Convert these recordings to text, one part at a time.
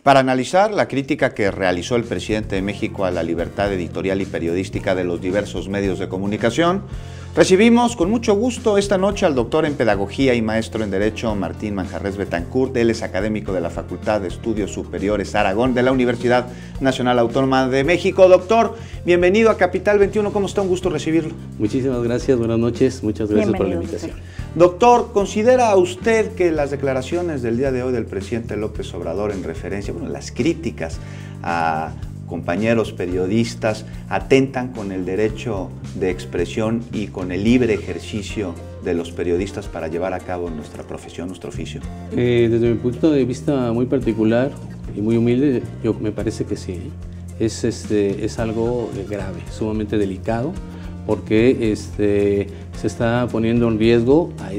Para analizar la crítica que realizó el presidente de México a la libertad editorial y periodística de los diversos medios de comunicación, recibimos con mucho gusto esta noche al doctor en Pedagogía y maestro en Derecho Martín Manjarrés Betancourt. Él es académico de la Facultad de Estudios Superiores Aragón de la Universidad Nacional Autónoma de México. Doctor, bienvenido a Capital 21. ¿Cómo está? Un gusto recibirlo. Muchísimas gracias, buenas noches, muchas gracias por la invitación. Doctor, ¿considera usted que las declaraciones del día de hoy del presidente López Obrador en referencia, las críticas a compañeros periodistas atentan con el derecho de expresión y con el libre ejercicio de los periodistas para llevar a cabo nuestra profesión, nuestro oficio? Desde mi punto de vista muy particular y muy humilde, me parece que sí. Es algo grave, sumamente delicado, porque se está poniendo en riesgo a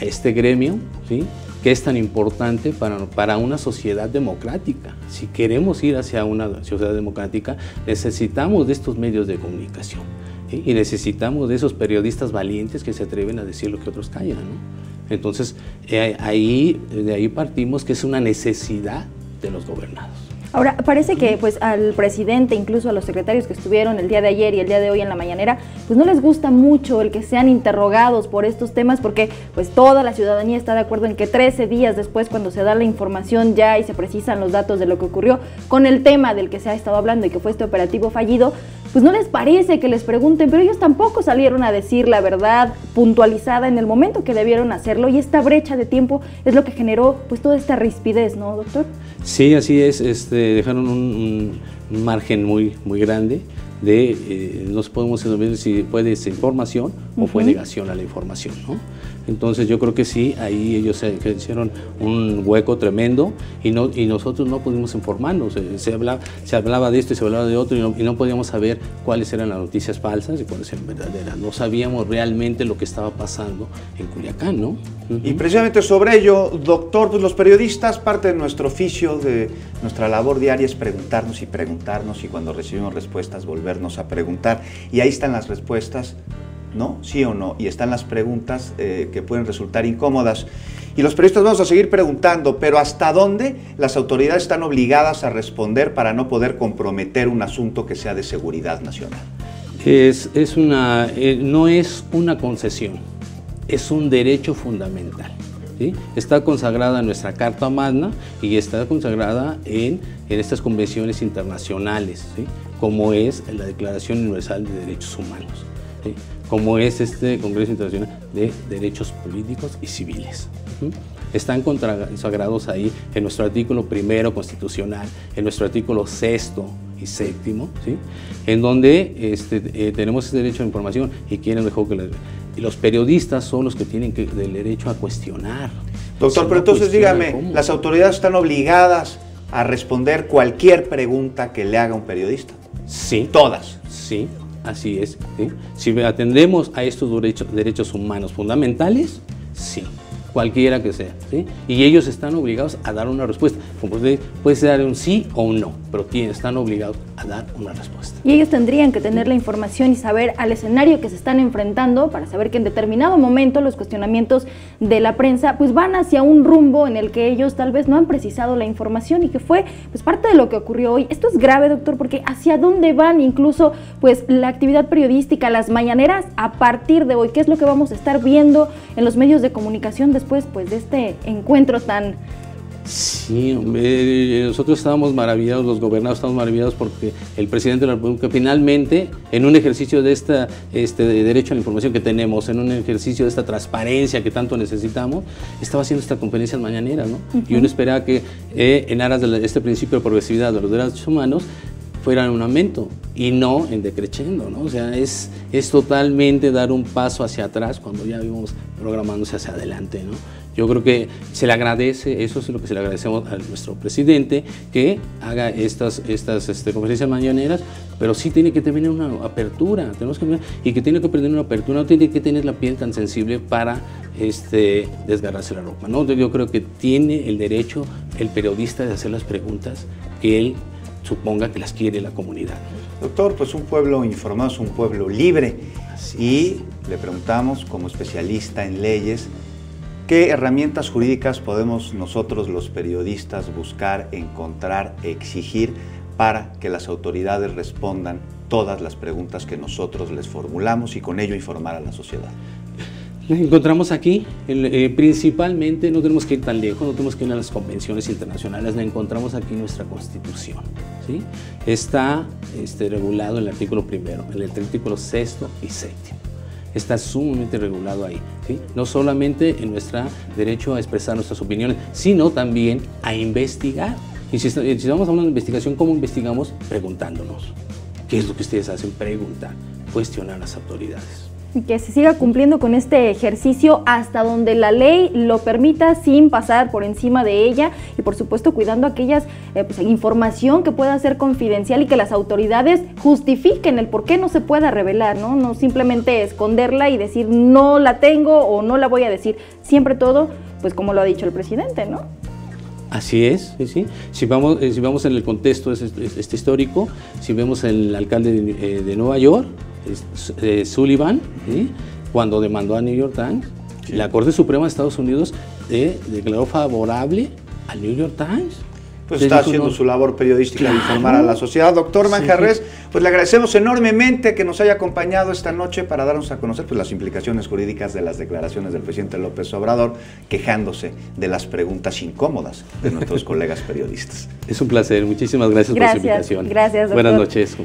este gremio, ¿sí?, que es tan importante para una sociedad democrática. Si queremos ir hacia una sociedad democrática, necesitamos de estos medios de comunicación, ¿sí?, y necesitamos de esos periodistas valientes que se atreven a decir lo que otros callan, ¿no? Entonces, de ahí partimos que es una necesidad de los gobernados. Ahora, parece que pues al presidente, incluso a los secretarios que estuvieron el día de ayer y el día de hoy en la mañanera, pues no les gusta mucho el que sean interrogados por estos temas, porque pues toda la ciudadanía está de acuerdo en que 13 días después, cuando se da la información ya y se precisan los datos de lo que ocurrió con el tema del que se ha estado hablando y que fue este operativo fallido, pues no les parece que les pregunten, pero ellos tampoco salieron a decir la verdad puntualizada en el momento que debieron hacerlo, y esta brecha de tiempo es lo que generó pues toda esta rispidez, ¿no, doctor? Sí, así es, dejaron un margen muy grande de, no podemos saber si fue desinformación o fue negación a la información, ¿no? Entonces yo creo que sí, ahí ellos se hicieron un hueco tremendo y nosotros no pudimos informarnos. Se hablaba de esto y se hablaba de otro y no podíamos saber cuáles eran las noticias falsas y cuáles eran verdaderas. No sabíamos realmente lo que estaba pasando en Culiacán, ¿no? Y precisamente sobre ello, doctor, pues los periodistas, parte de nuestro oficio, de nuestra labor diaria es preguntarnos y preguntarnos, y cuando recibimos respuestas volvernos a preguntar, y ahí están las respuestas, ¿no? Sí o no, y están las preguntas que pueden resultar incómodas. Y los periodistas vamos a seguir preguntando, pero ¿hasta dónde las autoridades están obligadas a responder para no poder comprometer un asunto que sea de seguridad nacional? No es una concesión, es un derecho fundamental, ¿sí? Está consagrada en nuestra Carta Magna y está consagrada en estas convenciones internacionales, ¿sí?, como es la Declaración Universal de Derechos Humanos, ¿sí?, como es este Congreso Internacional de Derechos Políticos y Civiles. Están consagrados ahí en nuestro artículo 1 constitucional, en nuestro artículo 6 y 7, ¿sí?, en donde tenemos ese derecho a la información, y quieren mejor que los periodistas son los que tienen el derecho a cuestionar. Doctor, pero entonces dígame, ¿cómo? ¿Las autoridades están obligadas a responder cualquier pregunta que le haga un periodista? Sí. ¿Todas? Sí. Así es, ¿sí? Si atendemos a estos derechos humanos fundamentales, sí, cualquiera que sea, ¿sí? Y ellos están obligados a dar una respuesta. Puede ser un sí o un no, pero están obligados a dar una respuesta. Y ellos tendrían que tener la información y saber al escenario que se están enfrentando para saber que en determinado momento los cuestionamientos de la prensa pues van hacia un rumbo en el que ellos tal vez no han precisado la información, y que fue pues parte de lo que ocurrió hoy. Esto es grave, doctor, porque hacia dónde van incluso pues la actividad periodística, las mañaneras a partir de hoy. ¿Qué es lo que vamos a estar viendo en los medios de comunicación después pues de este encuentro tan... Sí, nosotros estábamos maravillados, los gobernados estamos maravillados, porque el presidente de la República finalmente, en un ejercicio de de derecho a la información que tenemos, en un ejercicio de esta transparencia que tanto necesitamos, estaba haciendo esta conferencia mañanera, ¿no? Y uno esperaba que en aras de este principio de progresividad de los derechos humanos fuera en un aumento y no en decreciendo, ¿no? O sea, es totalmente dar un paso hacia atrás cuando ya íbamos programándose hacia adelante, ¿no? Yo creo que se le agradece, eso es lo que se le agradecemos a nuestro presidente, que haga estas conferencias mañaneras, pero sí tiene que tener una apertura, y que tiene que tener una apertura, no tiene que tener la piel tan sensible para desgarrarse la ropa, ¿no? Yo creo que tiene el derecho el periodista de hacer las preguntas que él suponga que las quiere la comunidad. Doctor, pues un pueblo informado es un pueblo libre. Y le preguntamos, como especialista en leyes, ¿Qué herramientas jurídicas podemos nosotros los periodistas buscar, encontrar, exigir para que las autoridades respondan todas las preguntas que nosotros les formulamos y con ello informar a la sociedad? La encontramos aquí, principalmente no tenemos que ir tan lejos, no tenemos que ir a las convenciones internacionales, la encontramos aquí en nuestra Constitución, ¿sí? Está regulado en el artículo primero, en el artículo 6º y 7º. Está sumamente regulado ahí, ¿sí? No solamente en nuestro derecho a expresar nuestras opiniones, sino también a investigar. Y si vamos a una investigación, ¿cómo investigamos? Preguntándonos. ¿Qué es lo que ustedes hacen? Preguntar, cuestionar a las autoridades. Y que se siga cumpliendo con este ejercicio hasta donde la ley lo permita, sin pasar por encima de ella y por supuesto cuidando aquellas información que pueda ser confidencial y que las autoridades justifiquen el por qué no se pueda revelar, ¿no? No simplemente esconderla y decir no la tengo o no la voy a decir, siempre todo, pues como lo ha dicho el presidente, ¿no? Así es, sí. Si vamos en el contexto histórico, si vemos el alcalde de Nueva York, Sullivan, ¿sí? Cuando demandó a New York Times, sí, la Corte Suprema de Estados Unidos declaró favorable al New York Times. Pues está haciendo su labor periodística de informar a la sociedad. Doctor Manjarrés, pues le agradecemos enormemente que nos haya acompañado esta noche para darnos a conocer pues las implicaciones jurídicas de las declaraciones del presidente López Obrador, quejándose de las preguntas incómodas de nuestros colegas periodistas. Es un placer, muchísimas gracias por su invitación. Gracias, doctor. Buenas noches.